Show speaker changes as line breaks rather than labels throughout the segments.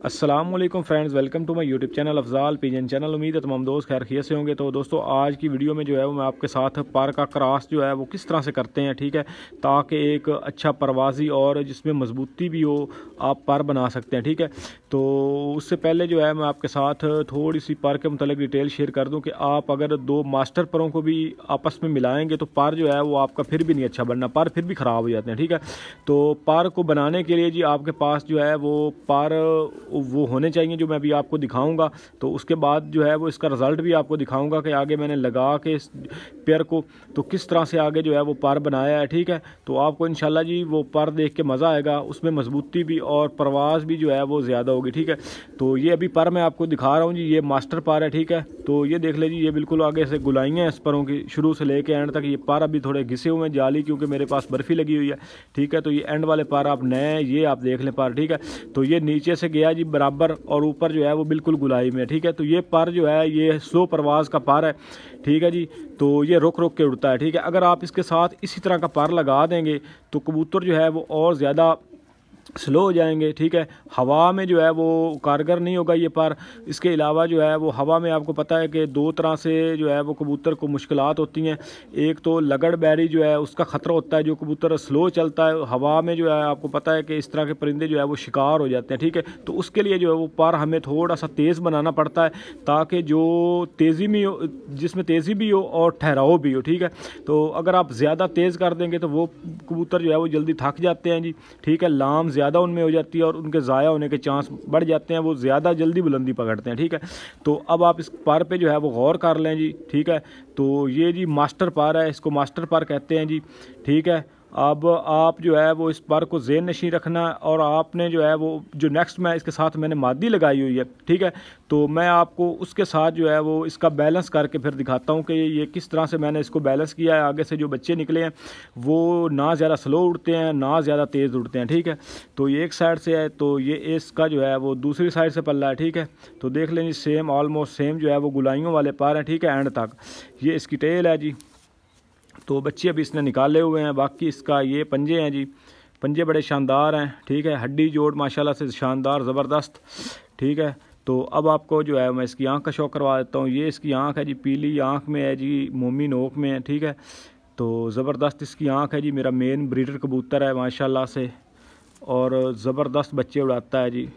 अस्सलामुअलैकुम friends, welcome to my YouTube channel Afzal pigeon channel. उम्मीद है तमाम दोस्त खैर खैरियत से होंगे। तो दोस्तों आज की वीडियो में जो है वो मैं आपके साथ पर का क्रॉस जो है वो किस तरह से करते हैं, ठीक है, ताकि एक अच्छा परवाजी और जिसमें मजबूती भी हो आप पर बना सकते हैं, ठीक है। तो उससे पहले जो है मैं आपके साथ थोड़ी सी पर के मतलब डिटेल शेयर कर दूँ कि आप अगर दो मास्टर परों को भी आपस में मिलाएंगे तो पर जो है वो आपका फिर भी नहीं अच्छा बनना, पर फिर भी ख़राब हो जाते हैं, ठीक है। तो पर को बनाने के लिए जी आपके पास जो है वो पर वो होने चाहिए जो मैं अभी आपको दिखाऊंगा। तो उसके बाद जो है वो इसका रिज़ल्ट भी आपको दिखाऊंगा कि आगे मैंने लगा के इस पेयर को तो किस तरह से आगे जो है वो पर बनाया है, ठीक है। तो आपको इंशाल्लाह जी वो पर देख के मज़ा आएगा, उसमें मजबूती भी और परवाज़ भी जो है वो ज़्यादा होगी, ठीक है। तो ये अभी पर मैं आपको दिखा रहा हूँ जी, ये मास्टर पर है, ठीक है। तो ये देख ले जी, ये बिल्कुल आगे से गुलाइयाँ हैं इस परों की शुरू से लेके एंड तक। ये पर अभी थोड़े घिसे हुए हैं जाली, क्योंकि मेरे पास बर्फ़ी लगी हुई है, ठीक है। तो ये एंड वाले पर आप नए ये आप देख लें पर, ठीक है। तो ये नीचे से गया जी बराबर और ऊपर जो है वो बिल्कुल गुलाई में, ठीक है। तो ये पर जो है ये स्लो परवाज़ का पर है, ठीक है जी। तो ये रुक रुक के उड़ता है, ठीक है। अगर आप इसके साथ इसी तरह का पर लगा देंगे तो कबूतर जो है वो और ज़्यादा स्लो हो जाएंगे, ठीक है। हवा में जो है वो कारगर नहीं होगा ये पर। इसके अलावा जो है वो हवा में आपको पता है कि दो तरह से जो है वो कबूतर को मुश्किलात होती हैं। एक तो लगड़ बैरी जो है उसका ख़तरा होता है, जो कबूतर स्लो चलता है हवा में जो है आपको पता है कि इस तरह के परिंदे जो है वो शिकार हो जाते हैं, ठीक है। तो उसके लिए जो है वो पर हमें थोड़ा सा तेज़ बनाना पड़ता है, ताकि जो तेज़ी में हो, जिसमें तेज़ी भी हो और ठहराव भी हो, ठीक है। तो अगर आप ज़्यादा तेज़ कर देंगे तो वो कबूतर जो है वो जल्दी थक जाते हैं जी, ठीक है। लाम ज़्यादा उनमें हो जाती है और उनके ज़ाया होने के चांस बढ़ जाते हैं, वो ज़्यादा जल्दी बुलंदी पकड़ते हैं, ठीक है। तो अब आप इस पर पे जो है वो गौर कर लें जी, ठीक है। तो ये जी मास्टर पर है, इसको मास्टर पर कहते हैं जी, ठीक है। अब आप जो है वो इस पर को ज़हन नशीं रखना, और आपने जो है वो जो नेक्स्ट मैं इसके साथ मैंने मादी लगाई हुई है, ठीक है। तो मैं आपको उसके साथ जो है वो इसका बैलेंस करके फिर दिखाता हूँ कि ये किस तरह से मैंने इसको बैलेंस किया है। आगे से जो बच्चे निकले हैं वो ना ज़्यादा स्लो उड़ते हैं ना ज़्यादा तेज़ उड़ते हैं, ठीक है। तो ये एक साइड से है, तो ये इसका जो है वो दूसरी साइड से पल्ला है, ठीक है। तो देख लें जी, सेम ऑलमोस्ट सेम जो है वो गुलाइयों वाले पर हैं, ठीक है, एंड तक। ये इसकी टेल है जी, तो बच्चे अभी इसने निकाले हुए हैं। बाकी इसका ये पंजे हैं जी, पंजे बड़े शानदार हैं, ठीक है। हड्डी जोड़ माशाल्लाह से शानदार ज़बरदस्त, ठीक है। तो अब आपको जो है मैं इसकी आंख का शौक करवा देता हूँ। ये इसकी आंख है जी, पीली आंख में है जी, मोमी नोक में है, ठीक है। तो ज़बरदस्त इसकी आंख है जी। मेरा मेन ब्रीडर कबूतर है माशाल्लाह से, और ज़बरदस्त बच्चे उड़ाता है जी,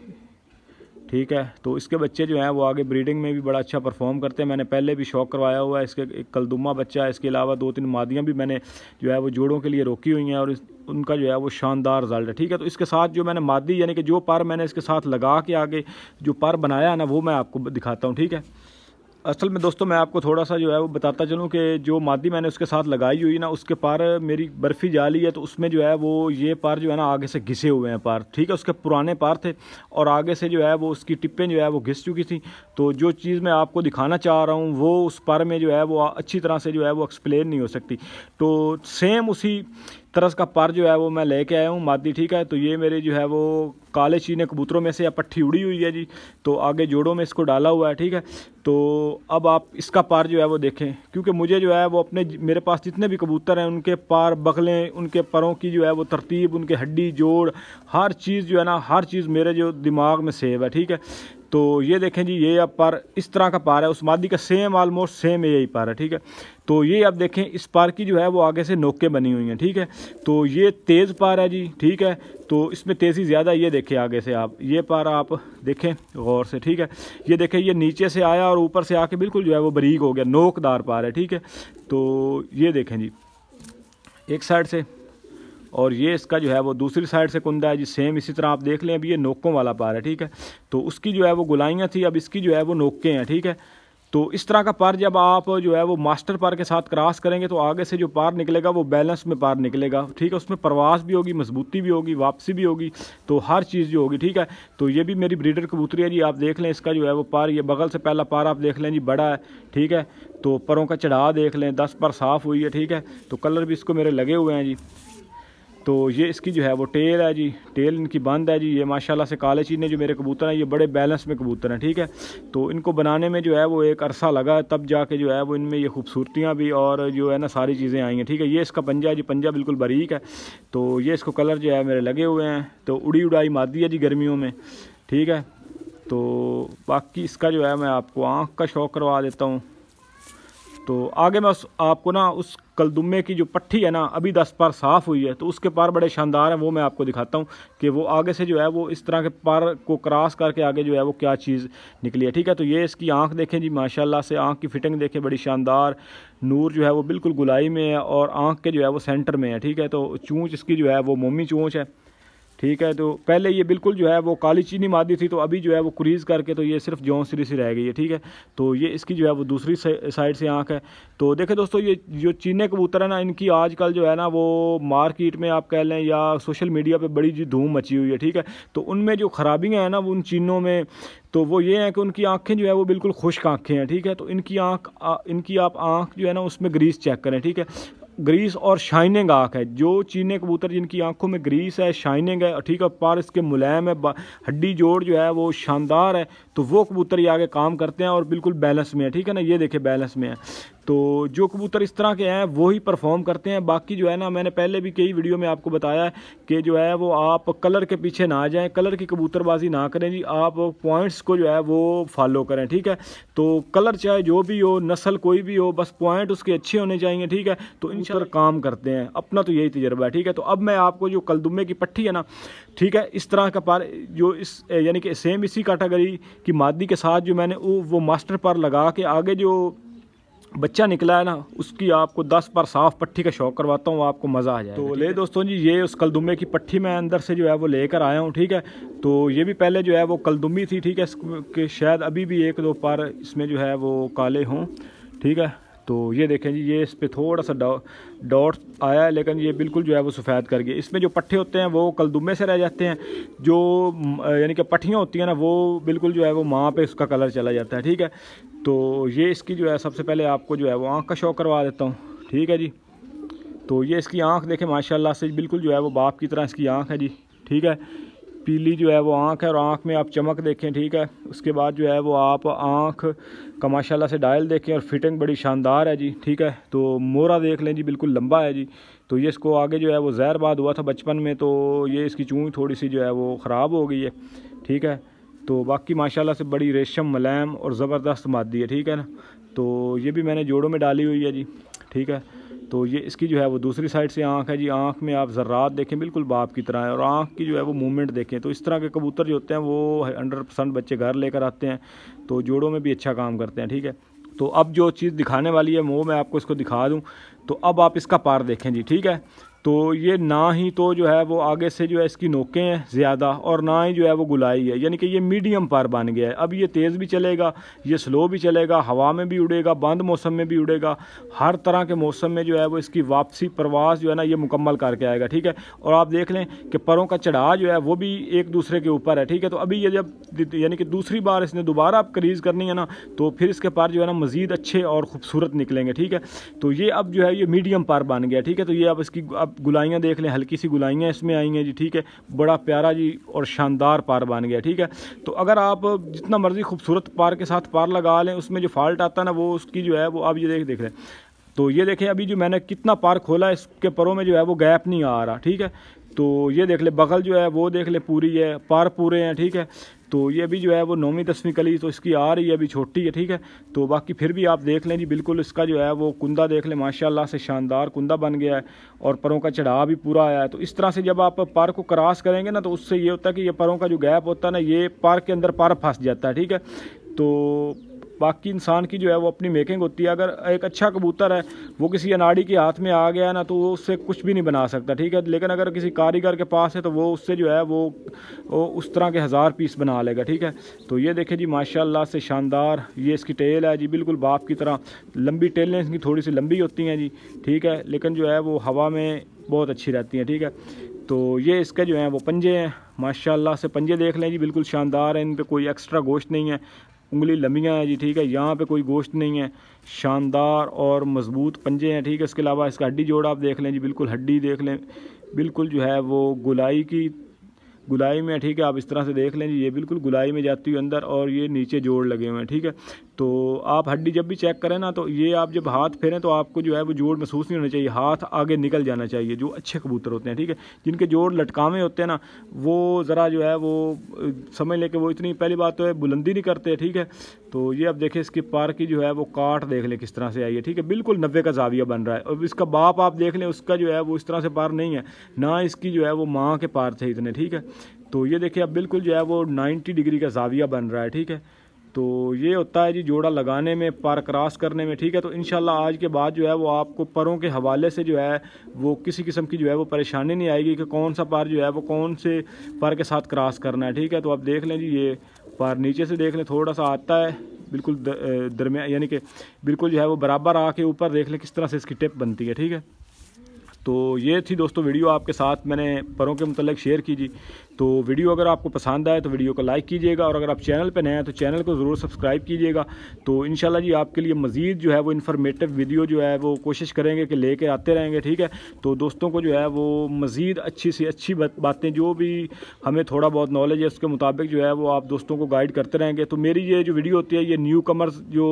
ठीक है। तो इसके बच्चे जो हैं वो आगे ब्रीडिंग में भी बड़ा अच्छा परफॉर्म करते हैं। मैंने पहले भी शौक करवाया हुआ है। इसके एक कलदुमा बच्चा है, इसके अलावा 2-3 मादियाँ भी मैंने जो है वो जोड़ों के लिए रोकी हुई हैं, और उनका जो है वो शानदार रिजल्ट है, ठीक है। तो इसके साथ जो मैंने मादी यानी कि जो पर मैंने इसके साथ लगा के आगे जो पर बनाया है ना, वो मैं आपको दिखाता हूँ, ठीक है। असल में दोस्तों मैं आपको थोड़ा सा जो है वो बताता चलूँ कि जो मादी मैंने उसके साथ लगाई हुई ना, उसके पर मेरी बर्फ़ी जाली है, तो उसमें जो है वो ये पर जो है ना आगे से घिसे हुए हैं पर, ठीक है। उसके पुराने पर थे और आगे से जो है वो उसकी टिप्पें जो है वो घिस चुकी थी। तो जो चीज़ मैं आपको दिखाना चाह रहा हूँ वो उस पर में जो है वो अच्छी तरह से जो है वो एक्सप्लेन नहीं हो सकती। तो सेम उसी तरह का पर जो है वो मैं लेके आया हूँ मादी, ठीक है। तो ये मेरे जो है वो काले चीने कबूतरों में से या पट्टी उड़ी हुई है जी, तो आगे जोड़ों में इसको डाला हुआ है, ठीक है। तो अब आप इसका पर जो है वो देखें, क्योंकि मुझे जो है वो अपने मेरे पास जितने भी कबूतर हैं उनके पर बगलें, उनके परों की जो है वो तरतीब, उनके हड्डी जोड़, हर चीज़ जो है ना, हर चीज़ मेरे जो दिमाग में सेव है, ठीक है। तो ये देखें जी, ये अब पर इस तरह का पर है, उस मादी का सेम ऑलमोस्ट सेम यही पर है, ठीक है। तो ये अब देखें इस पर की जो है वो आगे से नोकें बनी हुई हैं, ठीक है। तो ये तेज़ पर है जी, ठीक है। तो इसमें तेज़ी ज़्यादा, ये देखें आगे से आप ये पर आप देखें गौर से, ठीक है। ये देखें ये नीचे से आया और ऊपर से आके बिल्कुल जो है वो बारीक हो गया, नोकदार पर है, ठीक है। तो ये देखें जी एक साइड से, और ये इसका जो है वो दूसरी साइड से कुंदा है जी, सेम इसी तरह आप देख लें। अभी ये नोकों वाला पर है, ठीक है। तो उसकी जो है वो गुलाइयाँ थी, अब इसकी जो है वो नोकें हैं, ठीक है। तो इस तरह का पर जब आप जो है वो मास्टर पर के साथ क्रॉस करेंगे तो आगे से जो पार निकलेगा वो बैलेंस में पार निकलेगा, ठीक है। उसमें परवास भी होगी, मजबूती भी होगी, वापसी भी होगी, तो हर चीज़ जो होगी, ठीक है। तो ये भी मेरी ब्रीडर कबूतरी है जी, आप देख लें। इसका जो है वो पार, ये बगल से पहला पार आप देख लें जी, बड़ा है, ठीक है। तो परों का चढ़ा देख लें, 10 पर साफ़ हुई है, ठीक है। तो कलर भी इसको मेरे लगे हुए हैं जी। तो ये इसकी जो है वो टेल है जी, टेल इनकी बंद है जी। ये माशाल्लाह से काले चीने जो मेरे कबूतर हैं ये बड़े बैलेंस में कबूतर हैं, ठीक है। तो इनको बनाने में जो है वो एक अरसा लगा, तब जाके जो है वो इनमें ये खूबसूरतियाँ भी और जो है ना सारी चीज़ें आई हैं, ठीक है। ये इसका पंजा है जी, पंजा बिल्कुल बारीक है। तो ये इसको कलर जो है मेरे लगे हुए हैं। तो उड़ी उड़ाई मादी है जी गर्मियों में, ठीक है। तो बाकी इसका जो है मैं आपको आँख का शौक करवा देता हूँ। तो आगे मैं आपको ना उस कलदुम्मे की जो पट्टी है ना अभी 10 पार साफ़ हुई है, तो उसके पार बड़े शानदार हैं, वो मैं आपको दिखाता हूँ कि वो आगे से जो है वो इस तरह के पार को क्रॉस करके आगे जो है वो क्या चीज़ निकली है। ठीक है, तो ये इसकी आंख देखें जी, माशाल्लाह से आंख की फिटिंग देखें, बड़ी शानदार, नूर जो है वो बिल्कुल गुलाई में है और आँख के जो है वो सेंटर में है। ठीक है, तो चूँच इसकी जो है वो मोमी चूँच है। ठीक है, तो पहले ये बिल्कुल जो है वो काली चीनी मादी थी, तो अभी जो है वो क्रीज़ करके तो ये सिर्फ जौं सिरी सी रह गई है। ठीक है, तो ये इसकी जो है वो दूसरी साइड से आंख है। तो देखें दोस्तों, ये जो चीने कबूतर है ना, इनकी आजकल जो है ना वो मार्केट में आप कह लें या सोशल मीडिया पे बड़ी जी धूम मची हुई है। ठीक है, तो उनमें जो खराबियाँ हैं ना वो उन चीनों में, तो वो ये है कि उनकी आँखें जो है वो बिल्कुल खुश्क आँखें हैं। ठीक है, तो इनकी आप आँख जो है ना उसमें ग्रीस चेक करें। ठीक है, ग्रीस और शाइनिंग आँख है। जो चीने कबूतर जिनकी आंखों में ग्रीस है, शाइनिंग है, ठीक है, पार इसके मुलायम है, हड्डी जोड़ जो है वो शानदार है, तो वो कबूतर ये आगे काम करते हैं और बिल्कुल बैलेंस में है। ठीक है ना, ये देखे बैलेंस में है। तो जो कबूतर इस तरह के हैं वो ही परफॉर्म करते हैं। बाकी जो है ना, मैंने पहले भी कई वीडियो में आपको बताया है कि जो है वो आप कलर के पीछे ना जाएं, कलर की कबूतरबाजी ना करें जी, आप पॉइंट्स को जो है वो फॉलो करें। ठीक है, तो कलर चाहे जो भी हो, नस्ल कोई भी हो, बस पॉइंट उसके अच्छे होने चाहिए। ठीक है, तो इंशाल्लाह काम करते हैं, अपना तो यही तजर्बा है। ठीक है, तो अब मैं आपको जो कलदुम्मे की पट्टी है ना, ठीक है, इस तरह का पार जो इस यानी कि सेम इसी कैटेगरी की मादी के साथ जो मैंने वो मास्टर पार लगा के आगे जो बच्चा निकला है ना, उसकी आपको 10 पर साफ पट्टी का शौक करवाता हूँ, आपको मज़ा आ जाएगा। तो ले दोस्तों जी, ये उस कलदुम्मे की पट्टी मैं अंदर से जो है वो लेकर आया हूँ। ठीक है, तो ये भी पहले जो है वो कलदुम्मी थी। ठीक है, कि शायद अभी भी 1-2 पर इसमें जो है वो काले हों। ठीक है, तो ये देखें जी, ये इस पर थोड़ा सा डॉट आया है, लेकिन ये बिल्कुल जो है वो सफ़ेद कर गया। इसमें जो पट्टे होते हैं वो कलदुम्मे से रह जाते हैं, जो यानी कि पट्टियाँ होती हैं ना वो बिल्कुल जो है वो माँ पे उसका कलर चला जाता है। ठीक है, तो ये इसकी जो है सबसे पहले आपको जो है वो आँख का शौक करवा देता हूँ। ठीक है जी, तो ये इसकी आँख देखें, माशाल्लाह से बिल्कुल जो है वो बाप की तरह इसकी आँख है जी। ठीक है, पीली जो है वो आँख है और आँख में आप चमक देखें। ठीक है, उसके बाद जो है वो आप आँख का माशाल्लाह से डायल देखें और फिटिंग बड़ी शानदार है जी। ठीक है, तो मोरा देख लें जी, बिल्कुल लंबा है जी। तो ये इसको आगे जो है वो जहरबाद हुआ था बचपन में, तो ये इसकी चूँच थोड़ी सी जो है वो ख़राब हो गई है। ठीक है, तो बाकी माशाल्लाह से बड़ी रेशम मुलायम और ज़बरदस्त मादी है। ठीक है ना, तो ये भी मैंने जोड़ों में डाली हुई है जी। ठीक है, तो ये इसकी जो है वो दूसरी साइड से आँख है जी। आँख में आप ज़र्रात देखें, बिल्कुल बाप की तरह है, और आँख की जो है वो मूवमेंट देखें। तो इस तरह के कबूतर जो होते हैं वो 100% बच्चे घर लेकर आते हैं, तो जोड़ों में भी अच्छा काम करते हैं। ठीक है, तो अब जो चीज़ दिखाने वाली है वो मैं आपको इसको दिखा दूँ। तो अब आप इसका पार देखें जी। ठीक है, तो ये ना ही तो जो है वो आगे से जो है इसकी नोकें हैं ज़्यादा, और ना ही जो है वो गुलाई है, यानी कि ये मीडियम पार बन गया है। अब ये तेज़ भी चलेगा, ये स्लो भी चलेगा, हवा में भी उड़ेगा, बंद मौसम में भी उड़ेगा, हर तरह के मौसम में जो है वो इसकी वापसी प्रवास जो है ना ये मुकम्मल करके आएगा। ठीक है, और आप देख लें कि परों का चढ़ाव जो है वो भी एक दूसरे के ऊपर है। ठीक है, तो अभी ये जब यानी कि दूसरी बार इसने दोबारा आप क्रीज़ करनी है ना, तो फिर इसके पार जो है ना मज़ीद अच्छे और ख़ूबसूरत निकलेंगे। ठीक है, तो ये अब जो है ये मीडियम पार बन गया। ठीक है, तो ये अब इसकी अब गुलाइयाँ देख लें, हल्की सी गुलाइयाँ इसमें आई हैं जी। ठीक है, बड़ा प्यारा जी और शानदार पार बन गया। ठीक है, तो अगर आप जितना मर्ज़ी खूबसूरत पार के साथ पार लगा लें, उसमें जो फॉल्ट आता है ना वो उसकी जो है वो अब ये देख लें। तो ये देखें, अभी जो मैंने कितना पार खोला, इसके परों में जो है वो गैप नहीं आ रहा। ठीक है, तो ये देख ले, बगल जो है वो देख ले पूरी है, पार पूरे हैं। ठीक है, तो ये भी जो है वो 9वीं 10वीं कली तो इसकी आ रही है, अभी छोटी है। ठीक है, तो बाकी फिर भी आप देख लें जी, बिल्कुल इसका जो है वो कुंदा देख लें, माशाल्लाह से शानदार कुंदा बन गया है और परों का चढ़ाव भी पूरा आया है। तो इस तरह से जब आप पार को क्रॉस करेंगे ना, तो उससे ये होता है कि ये परों का जो गैप होता है ना, ये पार के अंदर पार फंस जाता है। ठीक है, तो बाकी इंसान की जो है वो अपनी मेकिंग होती है। अगर एक अच्छा कबूतर है वो किसी अनाड़ी के हाथ में आ गया ना, तो वो उससे कुछ भी नहीं बना सकता। ठीक है, लेकिन अगर किसी कारीगर के पास है तो वो उससे जो है वो उस तरह के 1000 पीस बना लेगा। ठीक है, तो ये देखें जी, माशाल्लाह से शानदार ये इसकी टेल है जी, बिल्कुल बाप की तरह। लंबी टेलें इसकी थोड़ी सी लंबी होती हैं जी। ठीक है, लेकिन जो है वो हवा में बहुत अच्छी रहती हैं। ठीक है, तो ये इसके जो हैं वो पंजे हैं, माशाल्लाह से पंजे देख लें जी, बिल्कुल शानदार है। इन पे कोई एक्स्ट्रा गोश्त नहीं है, उंगली लंबियाँ हैं जी। ठीक है, यहाँ पे कोई गोश्त नहीं है, शानदार और मज़बूत पंजे हैं। ठीक है, इसके अलावा इसका हड्डी जोड़ आप देख लें जी, बिल्कुल हड्डी देख लें, बिल्कुल जो है वो गुलाई में। ठीक है, आप इस तरह से देख लें जी, ये बिल्कुल गुलाई में जाती हुई अंदर, और ये नीचे जोड़ लगे हुए हैं। ठीक है, तो आप हड्डी जब भी चेक करें ना, तो ये आप जब हाथ फेरें तो आपको जो है वो जोड़ महसूस नहीं होना चाहिए, हाथ आगे निकल जाना चाहिए, जो अच्छे कबूतर होते हैं, ठीक है। जिनके जोड़ लटकावे होते हैं ना, वो ज़रा जो है वो समझ लें कि वो इतनी, पहली बात तो है बुलंदी नहीं करते, ठीक है। तो ये अब देखें इसकी पार की जो है वो काट देख लें किस तरह से आई है, ठीक है, बिल्कुल 90 का जाविया बन रहा है। और इसका बाप आप देख लें, उसका जो है वो इस तरह से पार नहीं है, ना इसकी जो है वो माँ के पार थे इतने, ठीक है। तो ये देखिए अब बिल्कुल जो है वो 90 डिग्री का जाविया बन रहा है, ठीक है। तो ये होता है जी जोड़ा लगाने में, पार क्रॉस करने में, ठीक है। तो इंशाल्लाह आज के बाद जो है वो आपको परों के हवाले से जो है वो किसी किस्म की जो है वो परेशानी नहीं आएगी कि कौन सा पार जो है वो कौन से पार के साथ क्रॉस करना है, ठीक है। तो आप देख लें जी, ये पार नीचे से देख लें थोड़ा सा आता है बिल्कुल दरमियान, यानी कि बिल्कुल जो है वो बराबर आके ऊपर देख लें किस तरह से इसकी टिप बनती है, ठीक है। तो ये थी दोस्तों वीडियो आपके साथ मैंने परों के मुतल्लिक शेयर की जी। तो वीडियो अगर आपको पसंद आए तो वीडियो को लाइक कीजिएगा, और अगर आप चैनल पे नए हैं तो चैनल को ज़रूर सब्सक्राइब कीजिएगा। तो इंशाल्लाह जी आपके लिए मज़ीद जो है वो इन्फॉर्मेटिव वीडियो जो है वो कोशिश करेंगे कि लेके आते रहेंगे, ठीक है। तो दोस्तों को जो है वो मज़ीद अच्छी से अच्छी बातें जो भी हमें थोड़ा बहुत नॉलेज है उसके मुताबिक जो है वो आप दोस्तों को गाइड करते रहेंगे। तो मेरी ये जो वीडियो होती है ये न्यू कमर्स जो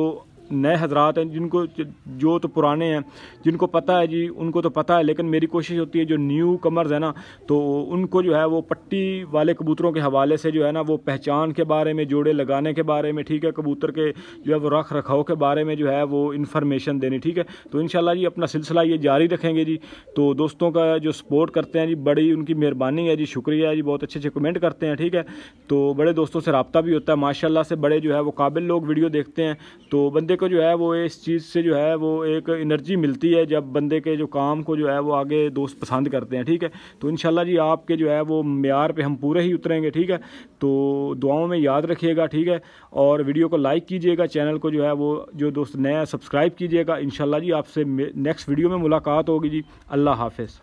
नए हजरात हैं, जिनको जो तो पुराने हैं जिनको पता है जी उनको तो पता है, लेकिन मेरी कोशिश होती है जो न्यू कमर्स है ना, तो उनको जो है वो पट्टी वाले कबूतरों के हवाले से जो है ना वो पहचान के बारे में, जोड़े लगाने के बारे में, ठीक है, कबूतर के जो है वो रख रखाव के बारे में जो है वो इन्फॉर्मेशन देनी, ठीक है। तो इंशाल्लाह जी अपना सिलसिला ये जारी रखेंगे जी। तो दोस्तों का जो सपोर्ट करते हैं जी, बड़ी उनकी मेहरबानी है जी, शुक्रिया है जी, बहुत अच्छे अच्छे कमेंट करते हैं, ठीक है। तो बड़े दोस्तों से रब्ता भी होता है माशाल्लाह से, बड़े जो है वो काबिल लोग वीडियो देखते हैं। तो बंदे को जो है वो इस चीज़ से जो है वो एक एनर्जी मिलती है जब बंदे के जो काम को जो है वो आगे दोस्त पसंद करते हैं, ठीक है। तो इंशाल्लाह जी आपके जो है वो मेयार पे हम पूरे ही उतरेंगे, ठीक है। तो दुआओं में याद रखिएगा, ठीक है, और वीडियो को लाइक कीजिएगा, चैनल को जो है वो जो दोस्त नया सब्सक्राइब कीजिएगा। इंशाल्लाह जी आपसे नेक्स्ट वीडियो में मुलाकात होगी जी। अल्लाह हाफ़िज़।